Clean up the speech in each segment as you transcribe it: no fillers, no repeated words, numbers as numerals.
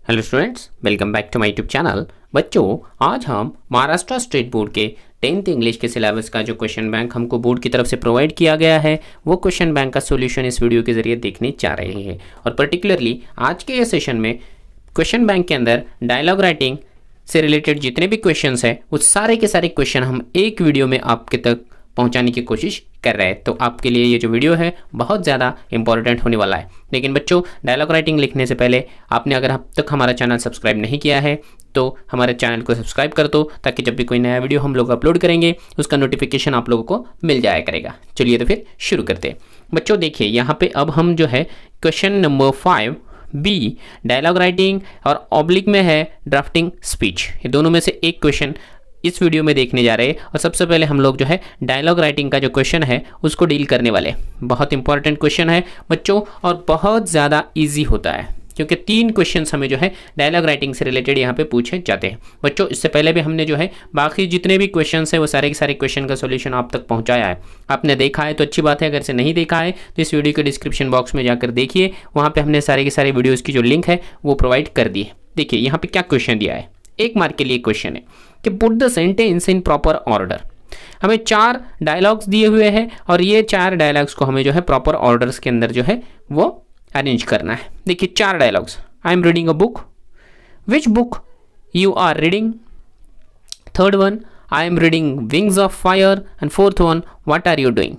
Hello students, welcome back to my YouTube channel. बच्चों, आज हम महाराष्ट्र स्टेट बोर्ड के 10th इंग्लिश के सिलेबस का जो क्वेश्चन बैंक हमको बोर्ड की तरफ से प्रोवाइड किया गया है, वो क्वेश्चन बैंक का सॉल्यूशन इस वीडियो के जरिए देखने जा रहे हैं। और पर्टिकुलरली आज के ये सेशन में क्वेश्चन बैंक के अंदर डायलॉग राइटिंग से रिलेटेड जितने भी क्वेश्चंस हैं, वो सारे के सारे क्वेश्चन हम एक वीडियो में आपके तक पहुंचाने की कोशिश कर रहे हैं। तो आपके लिए ये जो वीडियो है बहुत ज़्यादा इंपॉर्टेंट होने वाला है। लेकिन बच्चों, डायलॉग राइटिंग लिखने से पहले आपने अगर अब तक हमारा चैनल सब्सक्राइब नहीं किया है तो हमारे चैनल को सब्सक्राइब कर दो, ताकि जब भी कोई नया वीडियो हम लोग अपलोड करेंगे उसका नोटिफिकेशन आप लोगों को मिल जाया करेगा। चलिए तो फिर शुरू करते हैं। बच्चों देखिए, यहाँ पे अब हम जो है question number 5 B dialogue writing और ऑब्लिक में है ड्राफ्टिंग स्पीच, ये दोनों में से एक क्वेश्चन इस वीडियो में देखने जा रहे हैं। और सबसे पहले हम लोग जो है डायलॉग राइटिंग का जो क्वेश्चन है उसको डील करने वाले। बहुत इंपॉर्टेंट क्वेश्चन है बच्चों, और बहुत ज़्यादा इजी होता है, क्योंकि 3 क्वेश्चंस हमें जो है डायलॉग राइटिंग से रिलेटेड यहाँ पे पूछे जाते हैं। बच्चों, इससे पहले भी हमने जो है बाकी जितने भी क्वेश्चंस है वो सारे के सारे क्वेश्चन का सॉल्यूशन आप तक पहुँचाया है। आपने देखा है तो अच्छी बात है, अगर से नहीं देखा है तो इस वीडियो के डिस्क्रिप्शन बॉक्स में जाकर देखिए, वहाँ पर हमने सारे के सारे वीडियोज़ की जो लिंक है वो प्रोवाइड कर दी है। देखिए यहाँ पर क्या क्वेश्चन दिया है, 1 मार्क के लिए क्वेश्चन है कि put the sentence in proper order. हमें 4 डायलॉग्स दिए हुए हैं और ये 4 डायलॉग्स को हमें जो है प्रॉपर ऑर्डर्स के अंदर जो है वो अरेंज करना है। देखिए 4 dialogues. I am reading a book, which book you are reading. Third one, I am reading wings of fire. And fourth one, what are you doing.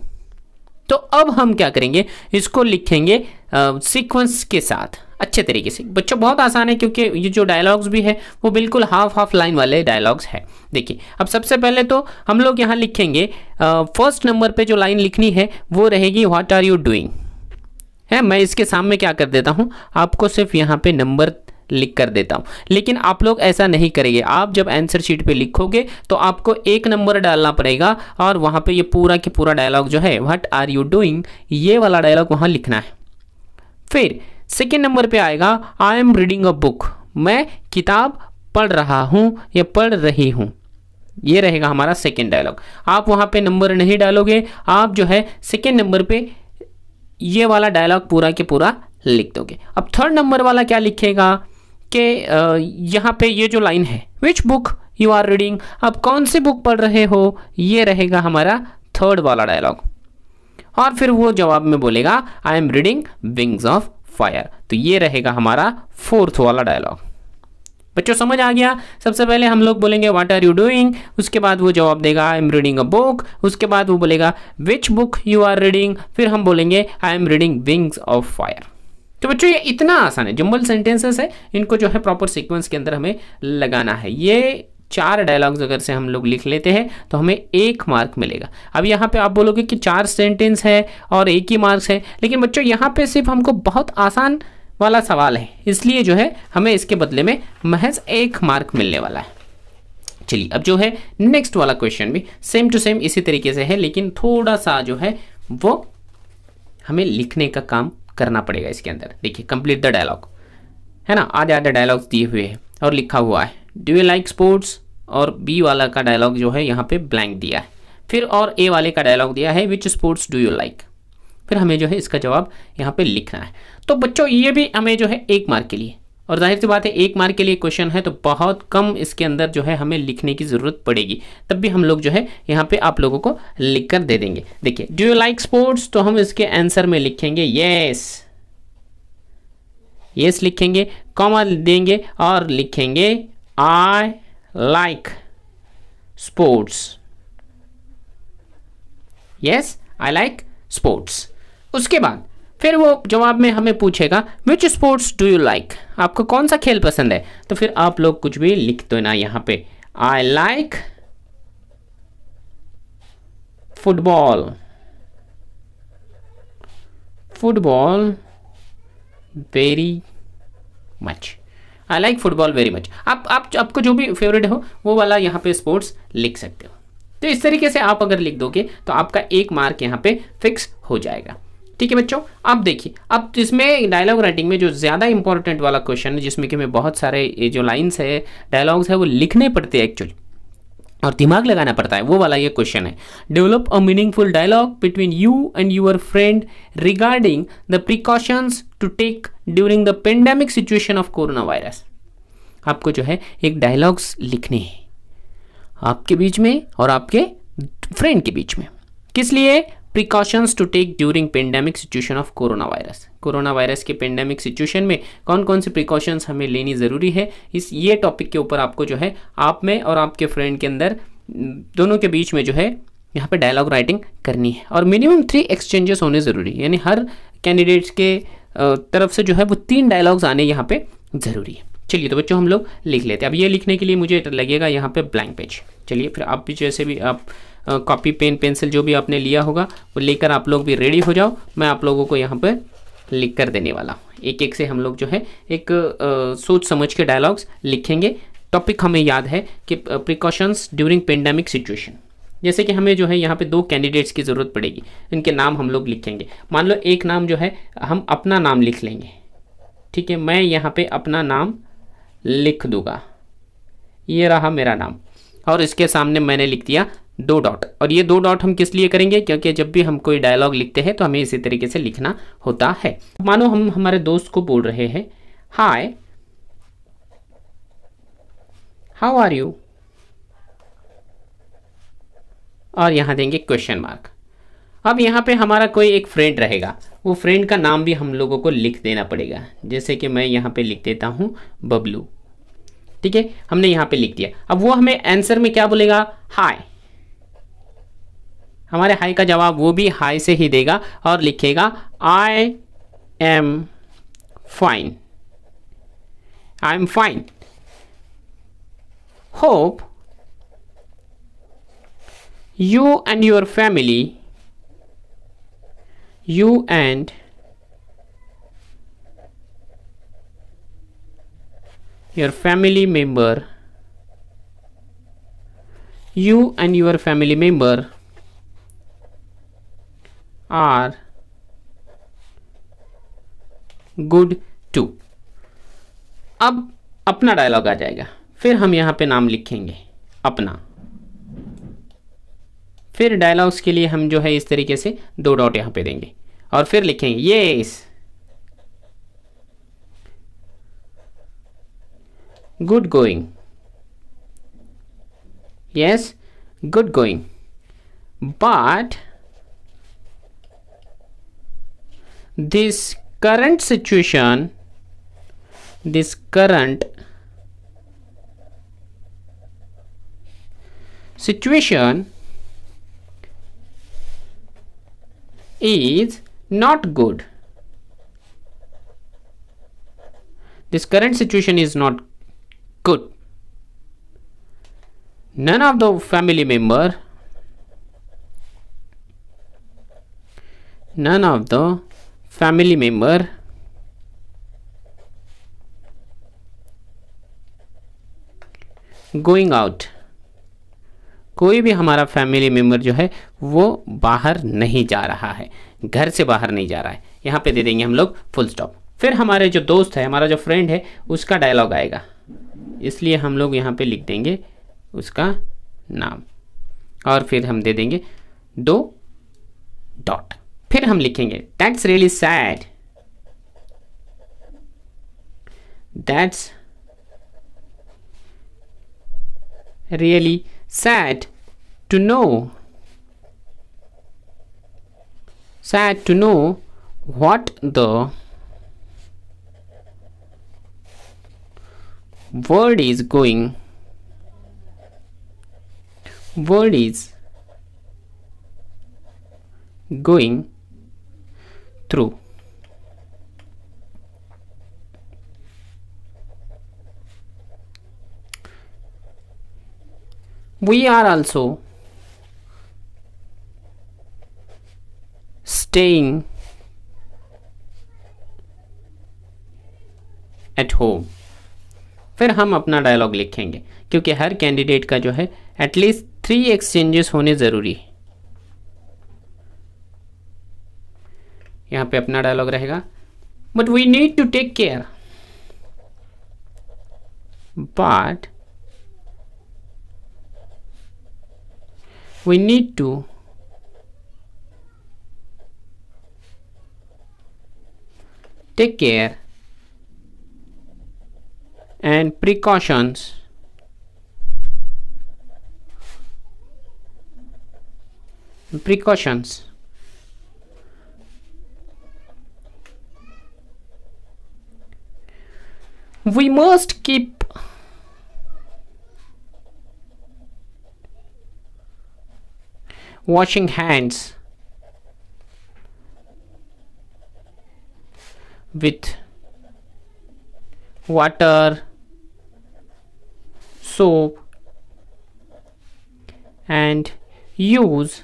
तो अब हम क्या करेंगे, इसको लिखेंगे सीक्वेंस के साथ अच्छे तरीके से। बच्चों बहुत आसान है, क्योंकि ये जो डायलॉग्स भी है वो बिल्कुल हाफ लाइन वाले डायलॉग्स है। देखिए अब सबसे पहले तो हम लोग यहाँ लिखेंगे, फर्स्ट नंबर पे जो लाइन लिखनी है वो रहेगी व्हाट आर यू डूइंग है। मैं इसके सामने क्या कर देता हूँ, आपको सिर्फ यहाँ पे नंबर लिख कर देता हूँ, लेकिन आप लोग ऐसा नहीं करेंगे। आप जब आंसर शीट पे लिखोगे तो आपको 1 नंबर डालना पड़ेगा और वहाँ पे ये पूरा के पूरा डायलॉग जो है व्हाट आर यू डूइंग, ये वाला डायलॉग वहाँ लिखना है। फिर सेकेंड नंबर पे आएगा आई एम रीडिंग अ बुक, मैं किताब पढ़ रहा हूँ या पढ़ रही हूँ, ये रहेगा हमारा सेकेंड डायलॉग। आप वहाँ पे नंबर नहीं डालोगे, आप जो है सेकेंड नंबर पे ये वाला डायलॉग पूरा के पूरा लिख दोगे। अब थर्ड नंबर वाला क्या लिखेगा कि यहाँ पे ये जो लाइन है which book you are reading, आप कौन सी बुक पढ़ रहे हो, ये रहेगा हमारा थर्ड वाला डायलॉग। और फिर वो जवाब में बोलेगा आई am reading wings of fire, तो ये रहेगा हमारा फोर्थ वाला डायलॉग। बच्चों समझ आ गया। सबसे पहले हम लोग बोलेंगे व्हाट आर यू डूइंग, उसके बाद वो जवाब देगा I am reading a book, उसके बाद वो बोलेगा which book you are reading, फिर हम बोलेंगे I am reading wings of fire. तो बच्चों ये इतना आसान है, जंबल सेंटेंसेस है, इनको जो है प्रॉपर सीक्वेंस के अंदर हमें लगाना है। ये 4 डायलॉग्स अगर से हम लोग लिख लेते हैं तो हमें 1 मार्क मिलेगा। अब यहाँ पे आप बोलोगे कि 4 सेंटेंस है और 1 ही मार्क्स है, लेकिन बच्चों यहाँ पे सिर्फ हमको बहुत आसान वाला सवाल है, इसलिए जो है हमें इसके बदले में महज 1 मार्क मिलने वाला है। चलिए अब जो है नेक्स्ट वाला क्वेश्चन भी सेम टू सेम इसी तरीके से है, लेकिन थोड़ा सा जो है वो हमें लिखने का काम करना पड़ेगा इसके अंदर। देखिए कंप्लीट द डायलॉग है ना, आधे डायलॉग्स दिए हुए हैं और लिखा हुआ है डू यू लाइक स्पोर्ट्स, और बी वाला का डायलॉग जो है यहाँ पे ब्लैंक दिया है। फिर और ए वाले का डायलॉग दिया है विच स्पोर्ट्स डू यू लाइक। फिर हमें जो है इसका जवाब यहाँ पे लिखना है। तो बच्चों ये भी हमें जो है 1 मार्क के लिए, और जाहिर सी बात है 1 मार्क के लिए क्वेश्चन है तो बहुत कम इसके अंदर जो है हमें लिखने की ज़रूरत पड़ेगी, तब भी हम लोग जो है यहाँ पे आप लोगों को लिख कर दे देंगे। देखिए डू यू लाइक स्पोर्ट्स, तो हम इसके आंसर में लिखेंगे येस, येस लिखेंगे, कॉमा देंगे और लिखेंगे I like sports. Yes I like sports. उसके बाद फिर वो जवाब में हमें पूछेगा विच स्पोर्ट्स डू यू लाइक, आपको कौन सा खेल पसंद है। तो फिर आप लोग कुछ भी लिख दो ना यहाँ पे, I like football, football very much, I like football very much. आप आपको जो भी फेवरेट हो वो वाला यहाँ पे स्पोर्ट्स लिख सकते हो। तो इस तरीके से आप अगर लिख दोगे तो आपका 1 मार्क यहाँ पे फिक्स हो जाएगा। ठीक है बच्चों, अब देखिए, अब इसमें डायलॉग राइटिंग में जो ज़्यादा इंपॉर्टेंट वाला क्वेश्चन है, जिसमें कि हमें बहुत सारे ये जो लाइन्स है डायलॉग्स है वो लिखने पड़ते हैं एक्चुअली, और दिमाग लगाना पड़ता है, वो वाला ये क्वेश्चन है। Develop a meaningful dialogue between you and your friend regarding the precautions to take during the pandemic situation of corona virus. आपको जो है एक डायलॉग्स लिखने हैं आपके बीच में और आपके फ्रेंड के बीच में। किस लिए? Precautions to take during pandemic situation of corona virus. Corona virus के पेंडेमिक सिचुएशन में कौन कौन सी प्रिकॉशंस हमें लेनी ज़रूरी है, ये टॉपिक के ऊपर आपको जो है आप में और आपके फ्रेंड के अंदर दोनों के बीच में जो है यहाँ पे डायलॉग राइटिंग करनी है। और मिनिमम 3 एक्सचेंजेस होने ज़रूरी है, यानी हर कैंडिडेट्स के तरफ से जो है वो 3 डायलॉग्स आने यहाँ पे ज़रूरी है। चलिए तो बच्चों हम लोग लिख लेते हैं। अब ये लिखने के लिए मुझे लगेगा यहाँ पे ब्लैंक पेज। चलिए फिर आप भी जैसे भी आप कॉपी पेन पेंसिल जो भी आपने लिया होगा वो लेकर आप लोग भी रेडी हो जाओ। मैं आप लोगों को यहाँ पर लिख कर देने वाला हूँ। एक एक से हम लोग जो है एक सोच समझ के डायलॉग्स लिखेंगे। टॉपिक हमें याद है कि प्रिकॉशंस ड्यूरिंग पेंडेमिक सिचुएशन। जैसे कि हमें जो है यहाँ पे 2 कैंडिडेट्स की ज़रूरत पड़ेगी, इनके नाम हम लोग लिखेंगे। मान लो एक नाम जो है हम अपना नाम लिख लेंगे, ठीक है। मैं यहाँ पे अपना नाम लिख दूंगा, ये रहा मेरा नाम, और इसके सामने मैंने लिख दिया 2 डॉट। और ये 2 डॉट हम किस लिए करेंगे? क्योंकि जब भी हम कोई डायलॉग लिखते हैं तो हमें इसी तरीके से लिखना होता है। मानो हम हमारे दोस्त को बोल रहे हैं, हाय हाउ आर यू, और यहाँ देंगे क्वेश्चन मार्क। अब यहाँ पे हमारा कोई एक फ्रेंड रहेगा, वो फ्रेंड का नाम भी हम लोगों को लिख देना पड़ेगा। जैसे कि मैं यहाँ पे लिख देता हूँ बबलू, ठीक है, हमने यहाँ पे लिख दिया। अब वो हमें आंसर में क्या बोलेगा? हाय। हमारे हाय का जवाब वो भी हाय से ही देगा और लिखेगा I am fine, I am fine, hope you and your family, you and your family member, you and your family member are good too। अब अपना डायलॉग आ जाएगा। फिर हम यहाँ पे नाम लिखेंगे अपना। फिर डायलॉग्स के लिए हम जो है इस तरीके से 2 डॉट यहाँ पे देंगे और फिर लिखेंगे yes good going, yes good going, but this current situation, this current situation is not good. This current situation is not good. None of the family member going out, कोई भी हमारा फैमिली मेम्बर जो है वो बाहर नहीं जा रहा है, घर से बाहर नहीं जा रहा है। यहाँ पे दे देंगे हम लोग फुल स्टॉप। फिर हमारे जो दोस्त है, हमारा जो फ्रेंड है, उसका डायलॉग आएगा, इसलिए हम लोग यहाँ पे लिख देंगे उसका नाम और फिर हम दे देंगे 2 डॉट। फिर हम लिखेंगे that's really sad, that's really sad to know what the world is going through. We are also staying at home। फिर हम अपना डायलॉग लिखेंगे, क्योंकि हर कैंडिडेट का जो है एटलीस्ट 3 एक्सचेंजेस होने ज़रूरी है। यहाँ पे अपना डायलॉग रहेगा, but we need to take care, but we need to take care and precautions we must keep washing hands with water, soap, and use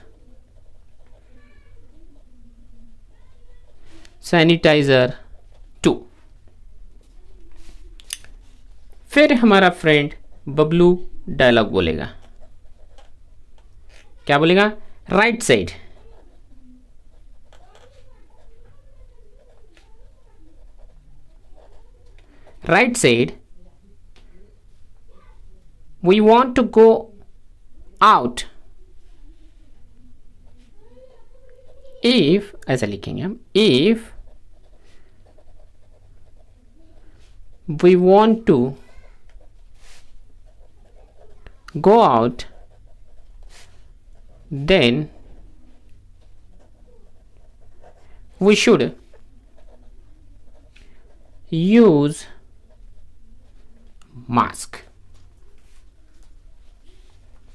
sanitiser too. फिर हमारा फ्रेंड बबलू डायलॉग बोलेगा। क्या बोलेगा? Right side, right side, we want to go out if, ऐसा लिखेंगे हम, if we want to go out then we should use mask.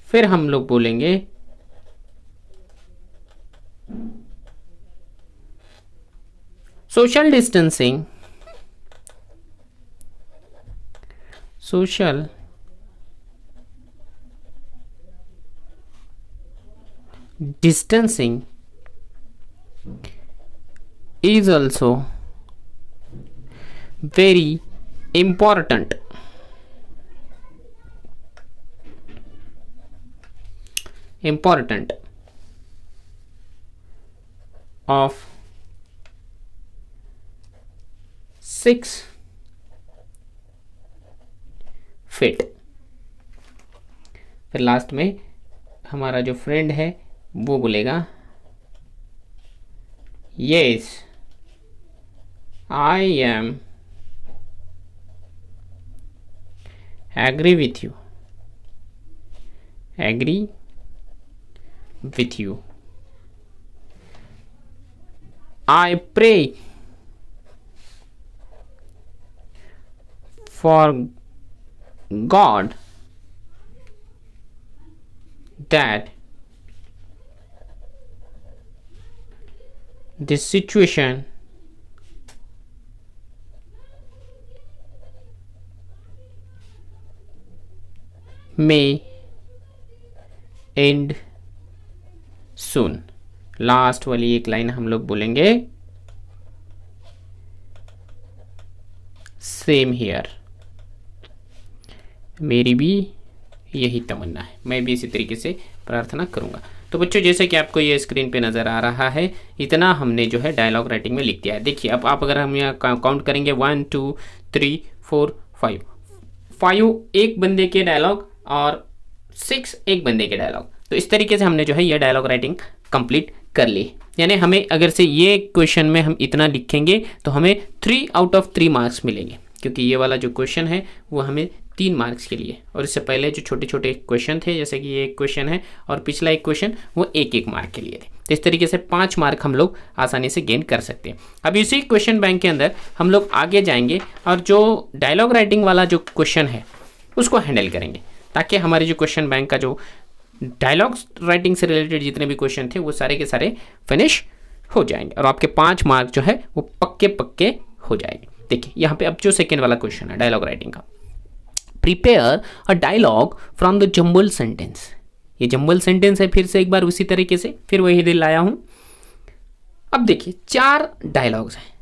फिर हम लोग बोलेंगे social distancing, social distancing is also very important. Of 6 feet। फिर last में हमारा जो फ्रेंड है वो बोलेगा yes I am agree with you, I pray for God that this situation may end soon। Last वाली एक लाइन हम लोग बोलेंगे सेम हियर, मेरी भी यही तमन्ना है, मैं भी इसी तरीके से प्रार्थना करूंगा। तो बच्चों जैसे कि आपको ये स्क्रीन पे नज़र आ रहा है, इतना हमने जो है डायलॉग राइटिंग में लिख दिया है। देखिए अब आप अगर हम यहाँ काउंट करेंगे 1 2 3 4 5 एक बंदे के डायलॉग और 6 एक बंदे के डायलॉग। तो इस तरीके से हमने जो है ये डायलॉग राइटिंग कंप्लीट कर ली। यानी हमें अगर से ये क्वेश्चन में हम इतना लिखेंगे तो हमें 3 आउट ऑफ 3 मार्क्स मिलेंगे, क्योंकि ये वाला जो क्वेश्चन है वो हमें 3 मार्क्स के लिए, और इससे पहले जो छोटे छोटे क्वेश्चन थे जैसे कि ये एक क्वेश्चन है और पिछला एक क्वेश्चन वो 1-1 मार्क के लिए थे। तो इस तरीके से 5 मार्क हम लोग आसानी से गेन कर सकते हैं। अब इसी क्वेश्चन बैंक के अंदर हम लोग आगे जाएंगे और जो डायलॉग राइटिंग वाला जो क्वेश्चन है उसको हैंडल करेंगे, ताकि हमारे जो क्वेश्चन बैंक का जो डायलॉग राइटिंग से रिलेटेड जितने भी क्वेश्चन थे वो सारे के सारे फिनिश हो जाएंगे और आपके 5 मार्क जो है वो पक्के हो जाएंगे। देखिए यहाँ पे अब जो सेकेंड वाला क्वेश्चन है डायलॉग राइटिंग का, prepare a dialogue from the jumble sentence. ये जम्बल सेंटेंस है, फिर से एक बार उसी तरीके से फिर वही दिल लाया हूँ। अब देखिए 4 डायलॉग्स हैं।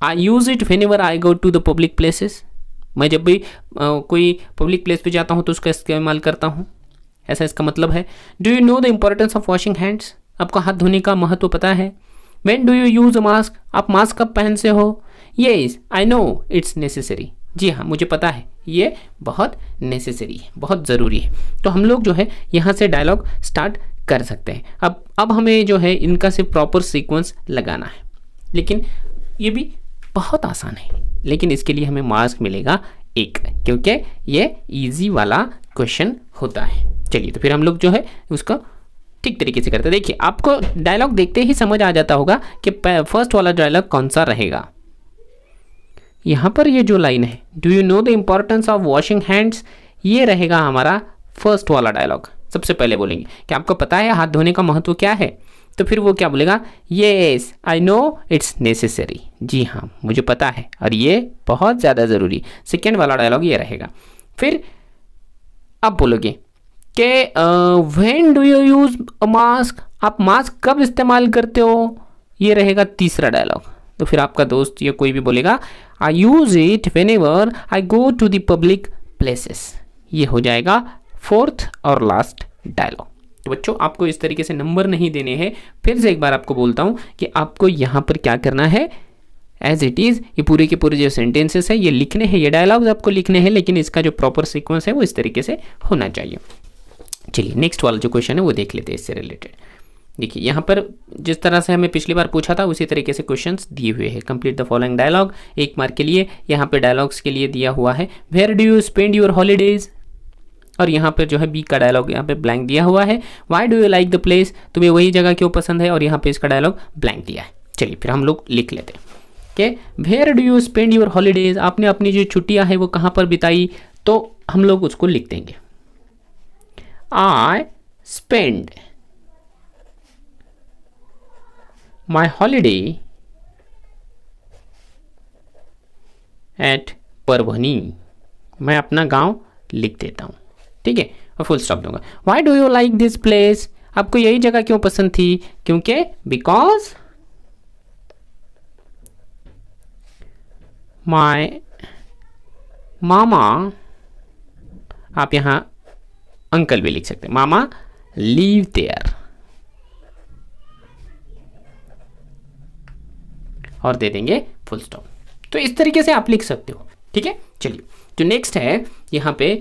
I use it whenever I go to the public places. मैं जब भी कोई पब्लिक प्लेस पे जाता हूँ तो उसका इस्तेमाल करता हूँ, ऐसा इसका मतलब है। Do you know the importance of washing hands. आपको हाथ धोने का महत्व पता है। When do you use a mask. आप मास्क कब पहन से हो। Yes I know it's necessary. जी हाँ मुझे पता है ये बहुत नेसेसरी है, बहुत ज़रूरी है। तो हम लोग जो है यहाँ से डायलॉग स्टार्ट कर सकते हैं। अब हमें जो है इनका सिर्फ प्रॉपर सीक्वेंस लगाना है, लेकिन ये भी बहुत आसान है, लेकिन इसके लिए हमें मार्क्स मिलेगा 1, क्योंकि ये इजी वाला क्वेश्चन होता है। चलिए तो फिर हम लोग जो है उसको ठीक तरीके से करते हैं। देखिए आपको डायलॉग देखते ही समझ आ जाता होगा कि फर्स्ट वाला डायलॉग कौन सा रहेगा। यहाँ पर ये जो लाइन है, do you know the importance of washing hands, ये रहेगा हमारा फर्स्ट वाला डायलॉग। सबसे पहले बोलेंगे कि आपको पता है हाथ धोने का महत्व क्या है, तो फिर वो क्या बोलेगा, yes I know it's necessary, जी हाँ मुझे पता है और ये बहुत ज़्यादा ज़रूरी। सेकेंड वाला डायलॉग ये रहेगा। फिर आप बोलोगे कि when do you use a mask, आप मास्क कब इस्तेमाल करते हो, ये रहेगा तीसरा डायलॉग। तो फिर आपका दोस्त या कोई भी बोलेगा I use it whenever I go to the public places, ये हो जाएगा फोर्थ और लास्ट डायलॉग। तो बच्चों आपको इस तरीके से नंबर नहीं देने हैं। फिर से एक बार आपको बोलता हूँ कि आपको यहाँ पर क्या करना है, एज इट इज़ ये पूरे के पूरे जो सेंटेंसेस है ये लिखने हैं, ये डायलॉग्स आपको लिखने हैं, लेकिन इसका जो प्रॉपर सीक्वेंस है वो इस तरीके से होना चाहिए। चलिए नेक्स्ट वाला जो क्वेश्चन है वो देख लेते हैं इससे रिलेटेड। देखिए यहाँ पर जिस तरह से हमें पिछली बार पूछा था उसी तरीके से क्वेश्चंस दिए हुए हैं। Complete the following dialogue, 1 mark के लिए। यहाँ पे डायलॉग्स के लिए दिया हुआ है where do you spend your holidays, और यहाँ पर जो है बी का डायलॉग यहाँ पे ब्लैंक दिया हुआ है। Y do you like the place, तुम्हें वही जगह क्यों पसंद है, और यहाँ पे इसका डायलॉग ब्लैंक दिया है। चलिए फिर हम लोग लिख लेते हैं कि where do you spend your holidays, आपने अपनी जो छुट्टियाँ हैं वो कहाँ पर बिताई, तो हम लोग उसको लिख देंगे I spend my holiday at Parbhani, मैं अपना गांव लिख देता हूँ, ठीक है, और फुल स्टॉप दूंगा। Why do you like this place, आपको यही जगह क्यों पसंद थी, क्योंकि बिकॉज माई मामा, आप यहाँ अंकल भी लिख सकते हैं, मामा लीव देयर, और दे देंगे फुल स्टॉप। तो इस तरीके से आप लिख सकते हो, ठीक है। चलिए जो नेक्स्ट है यहाँ पे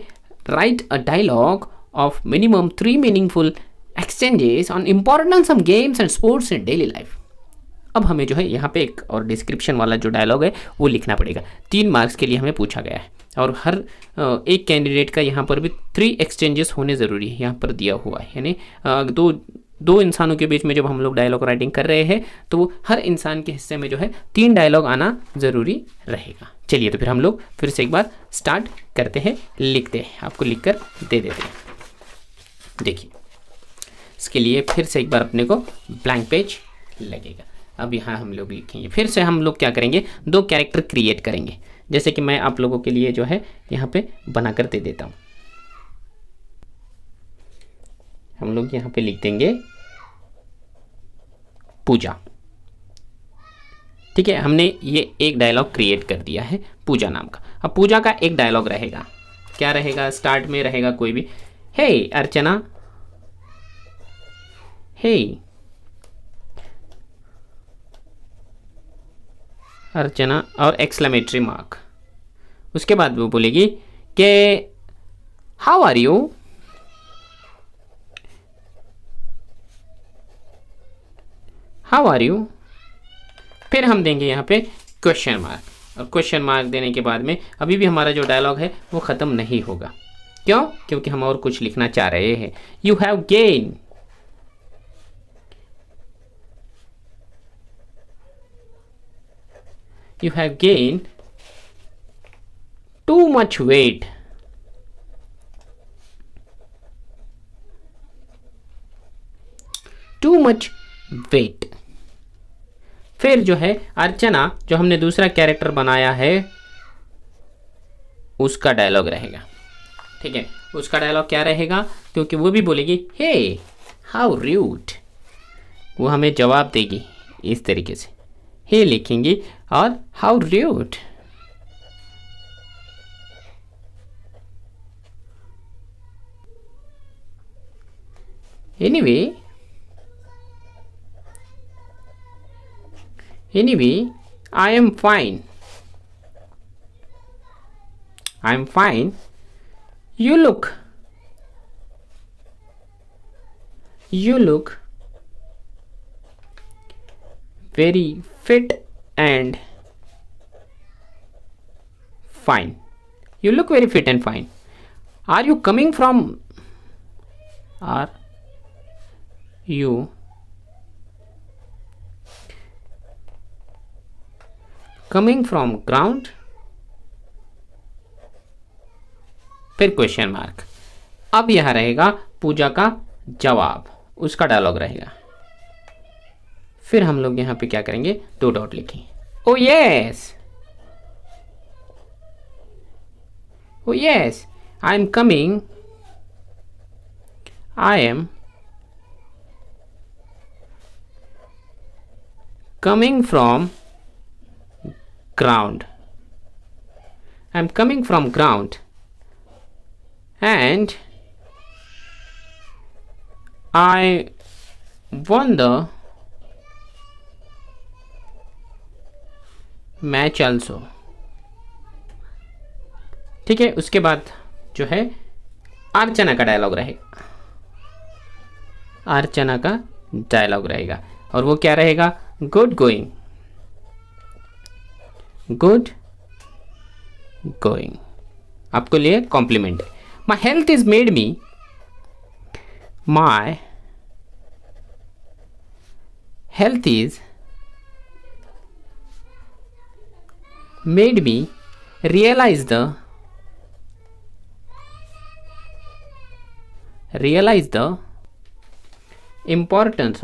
write a dialogue of minimum 3 meaningful exchanges on importance of games and sports in daily life. अब हमें जो है यहाँ पे एक और डिस्क्रिप्शन वाला जो डायलॉग है वो लिखना पड़ेगा। 3 मार्क्स के लिए हमें पूछा गया है और हर एक कैंडिडेट का यहाँ पर भी 3 एक्सचेंजेस होने ज़रूरी है, यहाँ पर दिया हुआ है। यानी दो इंसानों के बीच में जब हम लोग डायलॉग राइटिंग कर रहे हैं तो वो हर इंसान के हिस्से में जो है 3 डायलॉग आना ज़रूरी रहेगा। चलिए तो फिर हम लोग फिर से एक बार स्टार्ट करते हैं, लिखते हैं, आपको लिखकर दे देते हैं। देखिए इसके लिए फिर से एक बार अपने को ब्लैंक पेज लगेगा। अब यहाँ हम लोग लिखेंगे, फिर से हम लोग क्या करेंगे, 2 कैरेक्टर क्रिएट करेंगे, जैसे कि मैं आप लोगों के लिए जो है यहाँ पे बनाकर दे देता हूँ। हम लोग यहाँ पे लिख देंगे पूजा, ठीक है। हमने ये एक डायलॉग क्रिएट कर दिया है पूजा नाम का। अब पूजा का एक डायलॉग रहेगा, क्या रहेगा, स्टार्ट में रहेगा कोई भी, हे अर्चना, हे अर्चना, और एक्सक्लेमेटरी मार्क। उसके बाद वो बोलेगी कि how are you, how are you, फिर हम देंगे यहाँ पे क्वेश्चन मार्क, और क्वेश्चन मार्क देने के बाद में अभी भी हमारा जो डायलॉग है वो ख़त्म नहीं होगा। क्यों, क्योंकि हम और कुछ लिखना चाह रहे हैं। You have gain, you have gained too much weight, too much weight। फिर जो है अर्चना, जो हमने दूसरा कैरेक्टर बनाया है, उसका डायलॉग रहेगा, ठीक है। उसका डायलॉग क्या रहेगा, क्योंकि वो भी बोलेगी हे हाउ रूड, वो हमें जवाब देगी इस तरीके से, हे लिखेंगे और how rude. Anyway, I am fine. I am fine. You look very fit and fine. You look very fit and fine. Are you coming from? Are you coming from ground? फिर question mark. अब यह रहेगा पूजा का जवाब, उसका dialogue रहेगा। फिर हम लोग यहां पे क्या करेंगे, 2 डॉट लिखेंगे। ओ yes, oh yes, I am coming, I am coming from ground, I am coming from ground, and I won the match also। ठीक है, उसके बाद जो है अर्चना का डायलॉग रहेगा, अर्चना का डायलॉग रहेगा, और वो क्या रहेगा, गुड गोइंग, गुड गोइंग, आपको लिए कॉम्प्लीमेंट है। My health is made me, my health is made me realize the importance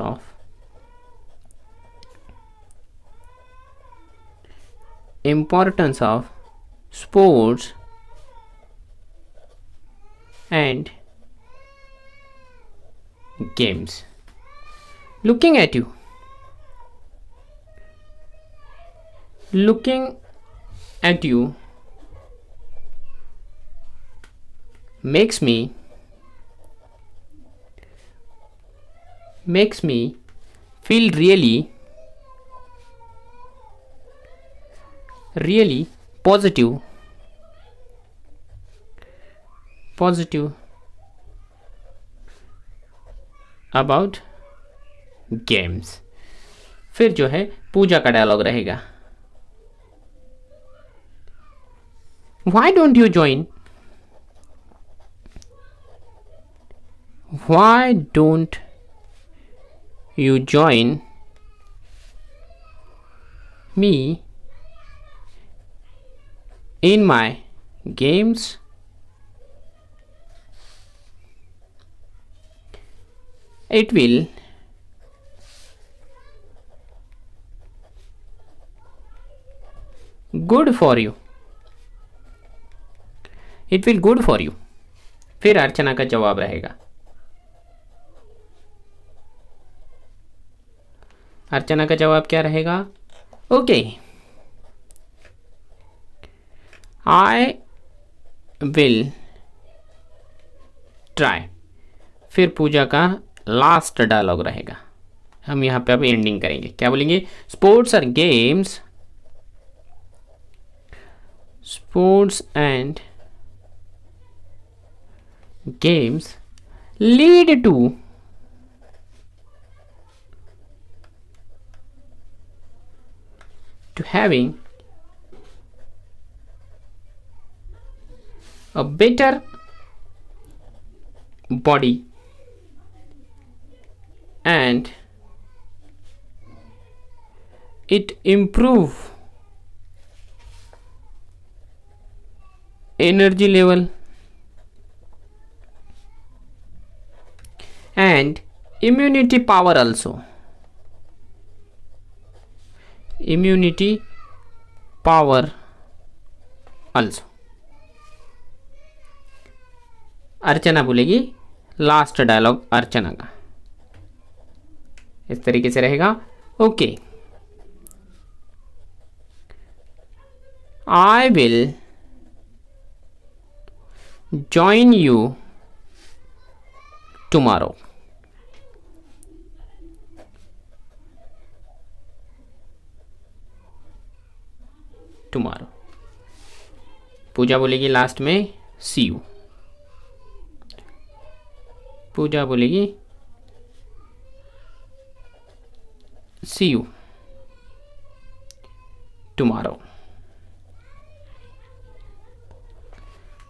of sports and games. Looking at you makes me feel really positive about games। फिर जो है पूजा का dialogue रहेगा, why don't you join me in my games? It will good for you, it will good for you। फिर अर्चना का जवाब रहेगा, अर्चना का जवाब क्या रहेगा, ओके, आई विल ट्राई। फिर पूजा का लास्ट डायलॉग रहेगा, हम यहाँ पे अब एंडिंग करेंगे, क्या बोलेंगे, स्पोर्ट्स और games, sports and games lead to having a better body and it improve energy level and immunity power also, immunity power also। Archana बोलेगी लास्ट डायलॉग अर्चना का, इस तरीके से रहेगा, okay, I will join you tomorrow. Tomorrow Puja बोलेगी last में सी you, पूजा बोलेगी सी you tomorrow.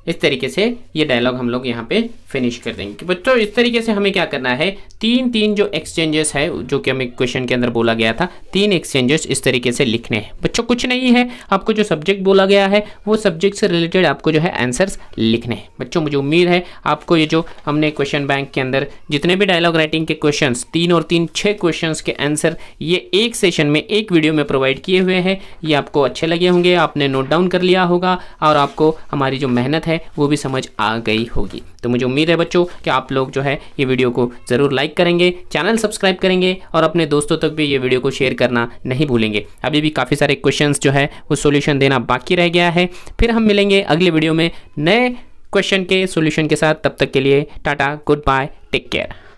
इस तरीके से ये डायलॉग हम लोग यहाँ पे फिनिश कर देंगे। बच्चों इस तरीके से हमें क्या करना है, तीन जो एक्सचेंजेस है जो कि हमें क्वेश्चन के अंदर बोला गया था, 3 एक्सचेंजेस इस तरीके से लिखने हैं। बच्चों कुछ नहीं है, आपको जो सब्जेक्ट बोला गया है वो सब्जेक्ट से रिलेटेड आपको जो है आंसर्स लिखने हैं। बच्चों मुझे उम्मीद है आपको ये जो हमने क्वेश्चन बैंक के अंदर जितने भी डायलॉग राइटिंग के क्वेश्चंस 3 और 3 6 क्वेश्चंस के आंसर ये एक सेशन में एक वीडियो में प्रोवाइड किए हुए हैं, ये आपको अच्छे लगे होंगे, आपने नोट डाउन कर लिया होगा और आपको हमारी जो मेहनत है वो भी समझ आ गई होगी। तो मुझे उम्मीद है बच्चों कि आप लोग जो है ये वीडियो को ज़रूर लाइक करेंगे, चैनल सब्सक्राइब करेंगे और अपने दोस्तों तक भी ये वीडियो को शेयर करना नहीं भूलेंगे। अभी भी काफ़ी सारे क्वेश्चंस जो है वो सॉल्यूशन देना बाकी रह गया है। फिर हम मिलेंगे अगले वीडियो में नए क्वेश्चन के सॉल्यूशन के साथ। तब तक के लिए tata, goodbye, take care.